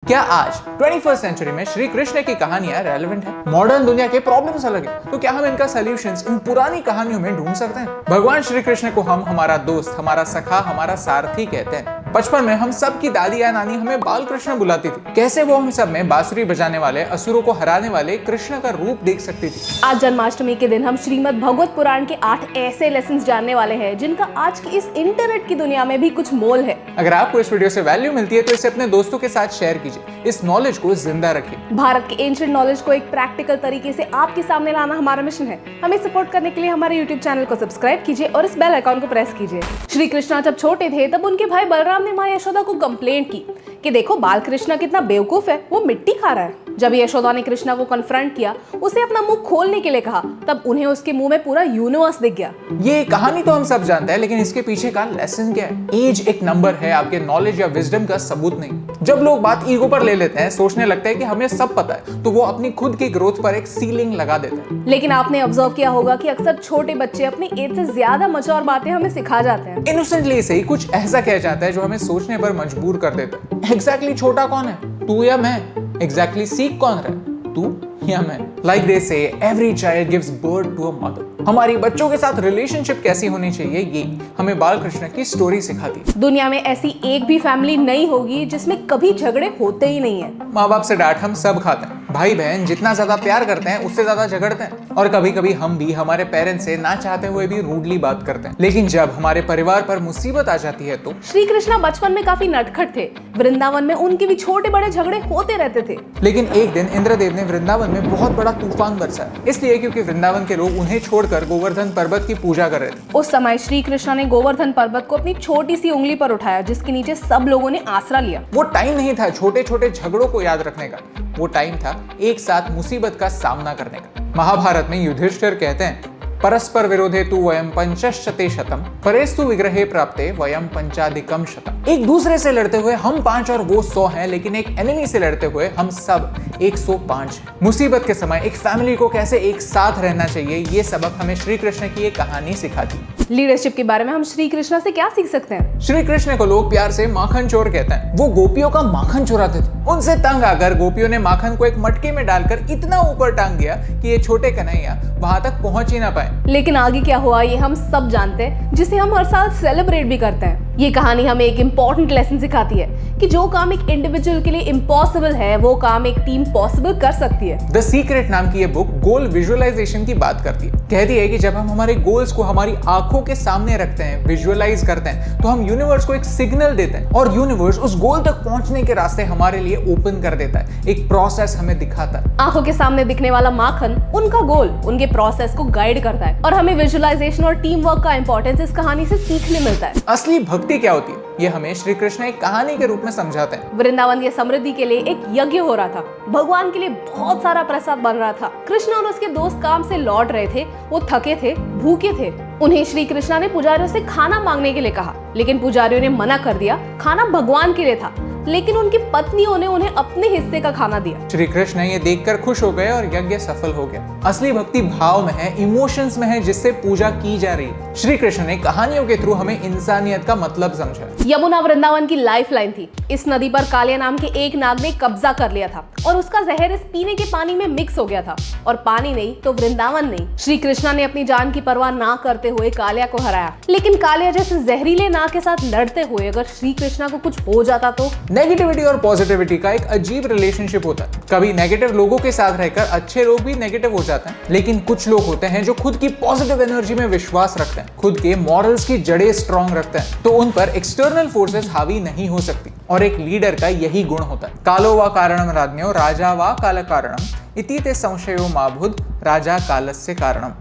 क्या आज 21st century में श्री कृष्ण की कहानियां रेलेवेंट है? मॉडर्न दुनिया के प्रॉब्लम्स अलग है, तो क्या हम इनका सॉल्यूशंस इन पुरानी कहानियों में ढूंढ सकते हैं? भगवान श्री कृष्ण को हम हमारा दोस्त, हमारा सखा, हमारा सारथी कहते हैं। बचपन में हम सब की दादी या नानी हमें बाल कृष्ण बुलाती थी। कैसे वो हम सब में बांसुरी बजाने वाले, असुरों को हराने वाले कृष्ण का रूप देख सकती थी। आज जन्माष्टमी के दिन हम श्रीमद् भगवत पुराण के 8 ऐसे लेसन्स जानने वाले हैं जिनका आज की इस इंटरनेट की दुनिया में भी कुछ मोल है। अगर आपको इस वीडियो से वैल्यू मिलती है तो इसे अपने दोस्तों के साथ शेयर कीजिए, इस नॉलेज को जिंदा रखिए। भारत के एंशिएंट नॉलेज को एक प्रैक्टिकल तरीके से आपके सामने लाना हमारा मिशन है। हमें सपोर्ट करने के लिए हमारे यूट्यूब चैनल को सब्सक्राइब कीजिए और इस बेल आइकॉन को प्रेस कीजिए। श्री कृष्णा जब छोटे थे तब उनके भाई बलराम ने माँ यशोदा को कंप्लेंट की कि देखो बाल कृष्णा कितना बेवकूफ है, वो मिट्टी खा रहा है। जब यशोदा ने कृष्णा को कन्फ्रंट किया, उसे अपना मुंह खोलने के लिए कहा, तब उन्हें उसके मुंह में पूरा यूनिवर्स दिख गया। ये कहानी तो हम सब जानते हैं, लेकिन इसके पीछे का लेसन क्या है? एज एक नंबर है, आपके नॉलेज या विजडम का सबूत नहीं। जब लोग बात ईगो पर ले लेते हैं, सोचने लगते हैं कि हमें सब पता है, तो वो अपनी खुद की ग्रोथ पर एक सीलिंग लगा देते हैं। लेकिन आपने ऑब्जर्व किया होगा कि अक्सर छोटे बच्चे अपनी एज से ज्यादा मैच्योर बातें हमें सिखा जाते हैं। इनोसेंटली से ही कुछ ऐसा कह जाता है जो हमें सोचने पर मजबूर कर देता है। एग्जैक्टली छोटा कौन है, तू या मैं? एग्जैक्टली सीख कौन रहा है, तू या मैं? Like they say, every child gives birth to a mother. हमारी बच्चों के साथ रिलेशनशिप कैसी होनी चाहिए, ये हमें बाल कृष्ण की स्टोरी सिखाती है। दुनिया में ऐसी एक भी फैमिली नहीं होगी जिसमें कभी झगड़े होते ही नहीं है। माँ बाप से डांट हम सब खाते हैं, भाई बहन जितना ज्यादा प्यार करते हैं उससे ज्यादा झगड़ते हैं, और कभी कभी हम भी हमारे पेरेंट्स से ना चाहते हुए भी रूडली बात करते हैं। लेकिन जब हमारे परिवार पर मुसीबत आ जाती है तो श्री कृष्णा बचपन में काफी नटखट थे। वृंदावन में उनके भी छोटे बड़े झगड़े होते रहते थे। लेकिन एक दिन इंद्रदेव ने वृंदावन में बहुत बड़ा तूफान बरसाया, इसलिए क्योंकि वृंदावन के लोग उन्हें छोड़कर गोवर्धन पर्वत की पूजा कर रहे थे। उस समय श्री कृष्णा ने गोवर्धन पर्वत को अपनी छोटी सी उंगली पर उठाया, जिसके नीचे सब लोगों ने आसरा लिया। वो टाइम नहीं था छोटे छोटे झगड़ों को याद रखने का, वो टाइम था एक साथ मुसीबत का सामना करने का। महाभारत में युधिष्ठिर कहते हैं, परस्पर विरोधे तु वयम पंचशते शतम परेस्तु विग्रहे प्राप्ते वयम पंचाधिकम शतम। एक दूसरे से लड़ते हुए हम 5 और वो 100 हैं, लेकिन एक एनिमी से लड़ते हुए हम सब 105 हैं। मुसीबत के समय एक फैमिली को कैसे एक साथ रहना चाहिए, ये सबक हमें श्री कृष्ण की एक कहानी सिखाती। लीडरशिप के बारे में हम श्री कृष्ण से क्या सीख सकते हैं? श्री कृष्ण को लोग प्यार से माखन चोर कहते हैं। वो गोपियों का माखन चुराते थे। उनसे तंग आकर गोपियों ने माखन को एक मटके में डालकर इतना ऊपर टांग दिया कि ये छोटे कन्हैया वहां तक पहुंच ही ना पाए। लेकिन आगे क्या हुआ ये हम सब जानते हैं, जिसे हम हर साल सेलिब्रेट भी करते हैं। ये कहानी हमें एक इम्पोर्टेंट लेसन सिखाती है कि जो काम एक इंडिविजुअल के लिए इम्पॉसिबल है, वो काम एक टीम पॉसिबल कर सकती है। द सीक्रेट नाम की ये बुक गोल विजुअलाइजेशन की बात करती है। कहती है कि जब हम हमारे गोल्स को हमारी आंखों के सामने रखते हैं, विजुअलाइज करते हैं, तो हम यूनिवर्स को एक सिग्नल देते हैं और यूनिवर्स उस गोल तक पहुंचने के रास्ते हमारे लिए ओपन कर देता है, एक प्रोसेस हमें दिखाता है। आंखों के सामने दिखने वाला माखन उनका गोल, उनके प्रोसेस को गाइड करता है, और हमें विजुअलाइजेशन और टीम वर्क का इंपॉर्टेंस इस कहानी से सीखने मिलता है। असली भक्ति क्या होती है, ये हमें श्री कृष्ण एक कहानी के रूप में समझाते हैं। वृंदावन की समृद्धि के लिए एक यज्ञ हो रहा था। भगवान के लिए बहुत सारा प्रसाद बन रहा था। कृष्ण और उसके दोस्त काम से लौट रहे थे, वो थके थे, भूखे थे। उन्हें श्री कृष्णा ने पुजारियों से खाना मांगने के लिए कहा, लेकिन पुजारियों ने मना कर दिया। खाना भगवान के लिए था, लेकिन उनकी पत्नियों ने उन्हें अपने हिस्से का खाना दिया। श्री कृष्ण ये देखकर खुश हो गए और यज्ञ सफल हो गया। असली भक्ति भाव में है, इमोशंस में है, जिससे पूजा की जा रही है। श्री कृष्ण ने कहानियों के थ्रू हमें इंसानियत का मतलब समझा। यमुना वृंदावन की लाइफलाइन थी। इस नदी पर कालिया नाम के एक नाग ने कब्जा कर लिया था और उसका जहर इस पीने के पानी में मिक्स हो गया था, और पानी नहीं तो वृंदावन नहीं। श्री कृष्णा ने अपनी जान की परवाह ना करते हुए कालिया को हराया। लेकिन कालिया जैसे जहरीले नाग के साथ लड़ते हुए अगर श्री कृष्णा को कुछ हो जाता तो? नेगेटिविटी और पॉजिटिविटी का एक अजीब रिलेशनशिप होता है। कभी नेगेटिव लोगों के साथ रहकर अच्छे लोग भी नेगेटिव हो जाते हैं, लेकिन कुछ लोग होते हैं जो खुद की पॉजिटिव एनर्जी में विश्वास रखते हैं, खुद के मॉरल्स की जड़ें स्ट्रॉन्ग रखते हैं, तो उन पर एक्सटर्नल फोर्सेस हावी नहीं हो सकती। और एक लीडर का यही गुण होता है। कालो वा कारणम राज्ञो राजा वा काल कारणम इति ते संशयो माभूत राजा कालस्य कारणम।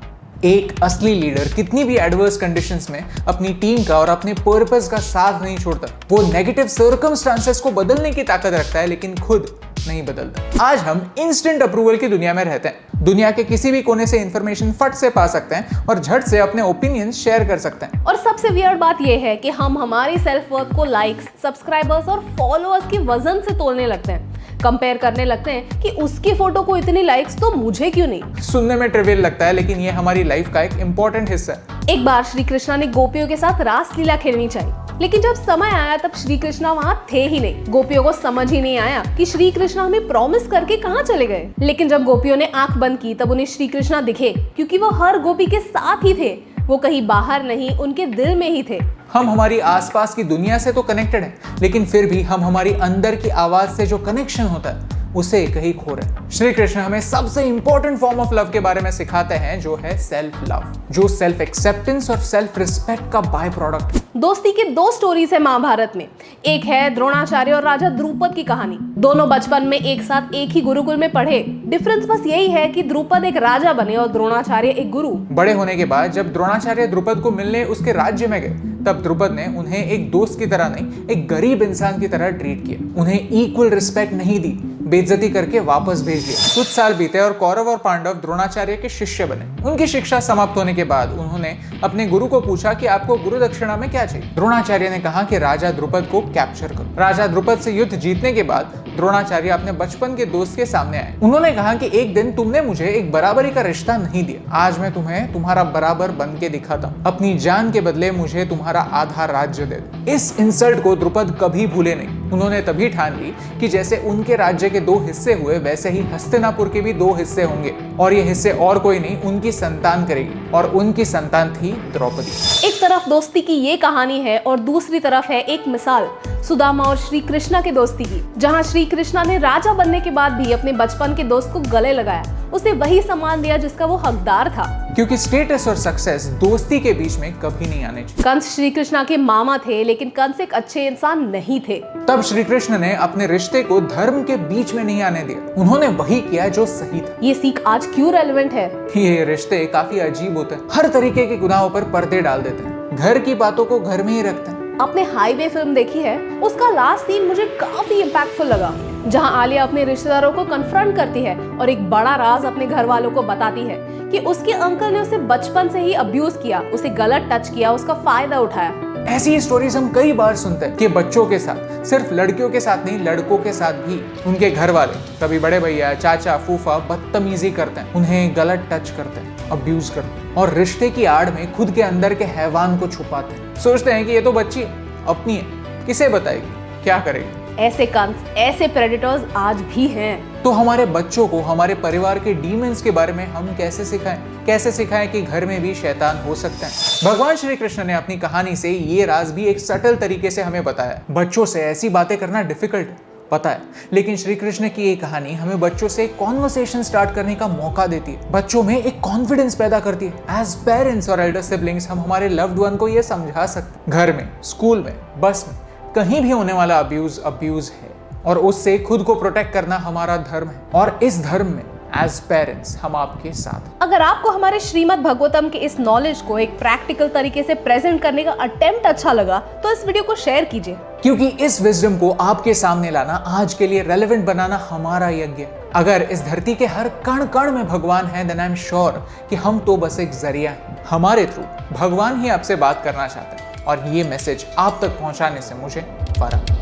एक असली लीडर कितनी भी एडवर्स कंडीशंस में अपनी टीम का और अपने पर्पस का साथ नहीं छोड़ता। वो नेगेटिव सर्कमस्टांसेस को बदलने की ताकत रखता है, लेकिन खुद नहीं बदलता। आज हम इंस्टेंट अप्रूवल की दुनिया में रहते हैं। दुनिया के किसी भी कोने से इंफॉर्मेशन फट से पा सकते हैं और झट से अपने ओपिनियन शेयर कर सकते हैं। और सबसे वियर्ड बात यह है कि हम हमारी सेल्फ वर्थ को लाइक्स, सब्सक्राइबर्स और फॉलोअर्स के वजन से तोलने लगते हैं। कंपेयर करने लगते हैं कि उसकी फोटो को इतनी लाइक्स तो मुझे क्यों नहीं। सुनने में ट्रिवियल लगता है, लेकिन ये हमारी लाइफ का एक इंपॉर्टेंट हिस्सा है। एक बार श्री कृष्णा ने गोपियों के साथ रास लीला खेलनी चाहिए। लेकिन जब समय आया तब श्री कृष्णा वहाँ थे ही नहीं। गोपियों को समझ ही नहीं आया कि श्री कृष्णा हमें प्रॉमिस करके कहाँ चले गए। लेकिन जब गोपियों ने आंख बंद की तब उन्हें श्री कृष्णा दिखे, क्योंकि वो हर गोपी के साथ ही थे। वो कहीं बाहर नहीं, उनके दिल में ही थे। हम हमारी आसपास की दुनिया से तो कनेक्टेड हैं, लेकिन फिर भी हम हमारी अंदर की आवाज से जो कनेक्शन होता है उसे कहीं खो रहे हैं। श्री कृष्ण हमें सबसे इंपॉर्टेंट फॉर्म ऑफ लव के बारे में सिखाते हैं, जो है सेल्फ लव, जो सेल्फ एक्सेप्टेंस और सेल्फ रिस्पेक्ट का बाय प्रोडक्ट है। दोस्ती के दो स्टोरीज है महाभारत में। एक है द्रोणाचार्य और राजा द्रुपद की कहानी। दोनों बचपन में एक साथ एक ही गुरुकुल में पढ़े। डिफरेंस बस यही है कि द्रुपद एक राजा बने और द्रोणाचार्य एक गुरु। बड़े होने के बाद जब द्रोणाचार्य द्रुपद को मिलने उसके राज्य में गए, तब द्रुपद ने उन्हें एक दोस्त की तरह नहीं, एक गरीब इंसान की तरह ट्रीट किया। उन्हें इक्वल रिस्पेक्ट नहीं दी, बेइज्जती करके वापस भेज दिया। कुछ साल बीते और कौरव और पांडव द्रोणाचार्य के शिष्य बने। उनकी शिक्षा समाप्त होने के बाद उन्होंने अपने गुरु को पूछा कि आपको गुरु दक्षिणा में क्या चाहिए। द्रोणाचार्य ने कहा कि राजा द्रुपद को कैप्चर करो। राजा द्रुपद से युद्ध जीतने के बाद द्रोणाचार्य अपने बचपन के दोस्त के सामने आए। उन्होंने कहा कि एक दिन तुमने मुझे एक बराबरी का रिश्ता नहीं दिया, आज मैं तुम्हें तुम्हारा बराबर बन के दिखाता हूँ। अपनी जान के बदले मुझे तुम्हारा आधा राज्य दे दो। इस इंसल्ट को द्रुपद कभी भूले नहीं। उन्होंने तभी ठान ली कि जैसे उनके राज्य के 2 हिस्से हुए, वैसे ही हस्तिनापुर के भी 2 हिस्से होंगे, और ये हिस्से और कोई नहीं, उनकी संतान करेगी। और उनकी संतान थी द्रौपदी। एक तरफ दोस्ती की ये कहानी है और दूसरी तरफ है एक मिसाल सुदामा और श्री कृष्णा की दोस्ती की, जहाँ श्री कृष्णा ने राजा बनने के बाद भी अपने बचपन के दोस्त को गले लगाया, उसे वही सम्मान दिया जिसका वो हकदार था। क्योंकि स्टेटस और सक्सेस दोस्ती के बीच में कभी नहीं आने चाहिए। कंस श्री कृष्णा के मामा थे, लेकिन कंस एक अच्छे इंसान नहीं थे। तब श्री कृष्ण ने अपने रिश्ते को धर्म के बीच में नहीं आने दिया। उन्होंने वही किया जो सही था। ये सीख आज क्यों रेलेवेंट है? ये रिश्ते काफी अजीब होते हैं, हर तरीके के गुनाहों पर पर्दे डाल देते हैं, घर की बातों को घर में ही रखते हैं। आपने हाईवे फिल्म देखी है? उसका लास्ट सीन मुझे काफी इम्पैक्टफुल लगा, जहां आलिया अपने रिश्तेदारों को कन्फ्रंट करती है और एक बड़ा राज अपने घर वालों को बताती है कि उसके अंकल ने उसे बचपन से ही अब्यूज किया, उसे गलत टच किया, उसका फायदा उठाया। ऐसी ही स्टोरीज हम कई बार सुनते हैं कि बच्चों के साथ, सिर्फ लड़कियों के साथ नहीं, लड़कों के साथ भी उनके घर वाले, कभी बड़े भैया, चाचा, फूफा बदतमीजी करते हैं, उन्हें गलत टच करते हैं, अब्यूज करते हैं, और रिश्ते की आड़ में खुद के अंदर के हैवान को छुपाते हैं। सोचते हैं कि ये तो बच्ची अपनी है, किसे बताएगी, क्या करेगी। ऐसे कंस, ऐसे प्रेडेटर्स आज भी हैं। तो हमारे बच्चों को हमारे परिवार के डीमंस के बारे में हम कैसे सिखाएं? कैसे सिखाएं कि घर में भी शैतान हो सकते हैं? भगवान श्री कृष्ण ने अपनी कहानी से ये राज भी एक सटल तरीके से हमें बताया। बच्चों से ऐसी बातें करना डिफिकल्ट पता है, लेकिन श्री कृष्ण की ये कहानी हमें बच्चों से कॉन्वर्सेशन स्टार्ट करने का मौका देती है, बच्चों में एक कॉन्फिडेंस पैदा करती है। एज पेरेंट्स और एल्डर सिबलिंग्स हम हमारे लव्ड वन को ये समझा सकते हैं, घर में, स्कूल में, बस में, कहीं भी होने वाला अब्यूज है, और उससे खुद को प्रोटेक्ट करना हमारा धर्म है, और इस धर्म में एज पेरेंट्स हम आपके साथ। अगर आपको हमारे श्रीमद् भागवतम के इस नॉलेज को एक प्रैक्टिकल तरीके से प्रेजेंट करने का अटेम्प्ट अच्छा लगा तो इस वीडियो को शेयर कीजिए, क्योंकि इस विजडम को आपके सामने लाना, आज के लिए रेलेवेंट बनाना हमारा यज्ञ। अगर इस धरती के हर कण कण में भगवान है, देन आई एम श्योर कि हम तो बस एक जरिया हैं। हमारे थ्रू भगवान ही आपसे बात करना चाहते हैं, और ये मैसेज आप तक पहुंचाने से मुझे फर्क।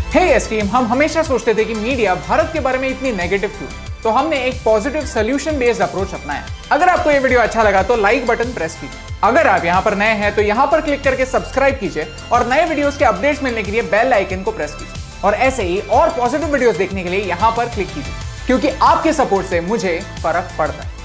हे यस टीम, हम हमेशा सोचते थे कि मीडिया भारत के बारे में इतनी नेगेटिव क्यों, तो हमने एक पॉजिटिव सोल्यूशन बेस्ड अप्रोच अपनाया। अगर आपको ये वीडियो अच्छा लगा तो लाइक बटन प्रेस कीजिए। अगर आप यहाँ पर नए हैं तो यहाँ पर क्लिक करके सब्सक्राइब कीजिए, और नए वीडियोस के अपडेट्स मिलने के लिए बेल आइकन को प्रेस कीजिए, और ऐसे ही और पॉजिटिव वीडियोस देखने के लिए यहाँ पर क्लिक कीजिए, क्योंकि आपके सपोर्ट से मुझे फर्क पड़ता है।